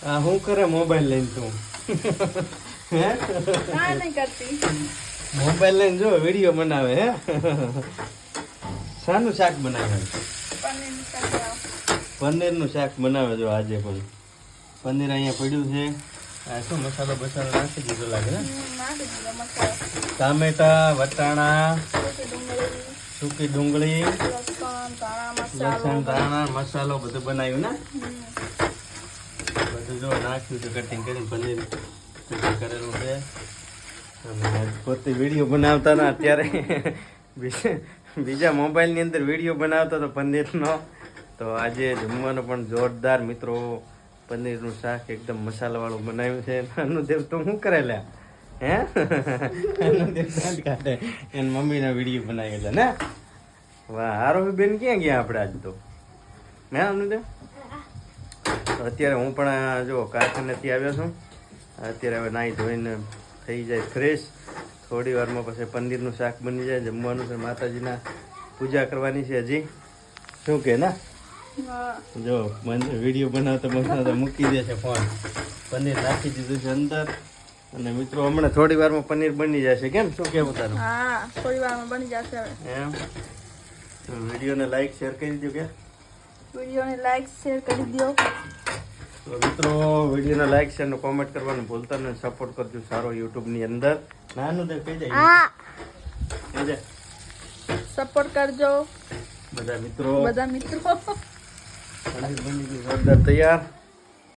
આ હું કરે મોબાઈલ લઈને તું હે नहीं करती મોબાઈલ લઈને જો વિડીયો બનાવે હે શાનું શાક બનાવે પનીરનું શાક બનાવે જો આજે પણ પનીર અહીંયા પડ્યું છે આ શું મસાલો બસાલો નાખી દીધો લાગે ને ટામેટા વટાણા સૂકી ડુંગળી લસણ ધાણા મસાલો બધું બનાવ્યું ને બધું જો નાખ્યું છે કટિંગ કરીને પનીર કટિંગ કરેલું છે અને પોતે વિડીયો બનાવતા ને અત્યારે બીજા મોબાઈલની અંદર વિડીયો બનાવતા તો પનીરનો તો આજે જમવાનું પણ જોરદાર મિત્રો પનીરનું શાક એકદમ મસાલાવાળું બનાવ્યું છે અનુદેવ તો શું કરેલા હે અનુદેવ દાંત કાઢે એની મમ્મીના વિડીયો બનાવેલા ને વાહ આરોહી બેન ક્યાં ગયા આપણે આજ તો હે અનુદેવ અત્યારે હું પણ જો કારખાનેથી આવ્યો છું અત્યારે હવે નાહી ધોઈને થઈ જાય ફ્રેશ થોડી વારમાં પછી પનીરનું શાક બની જાય જમવાનું છે માતાજીના પૂજા કરવાની છે હજી શું કે ના જો વિડીયો બનાવતા મૂકી દે છે ફોન પનીર નાખી દીધું છે અંદર અને મિત્રો હમણાં થોડી વારમાં પનીર બની જશે કેમ શું કેવું તારું હા થોડી વારમાં બની જશે એમ તો વિડીયોને લાઈક શેર કરી દો કે વિડીયોને લાઈક શેર કરી દો તો મિત્રો વિડીયોને લાઈક શેર ને કોમેન્ટ કરવાનું ભૂલતા નહીં સપોર્ટ કરજો સારો યુટ્યુબની અંદર નાનું દે કહી જાય સપોર્ટ કરજો બધા મિત્રો પનીર બની ગયું જોરદાર તૈયાર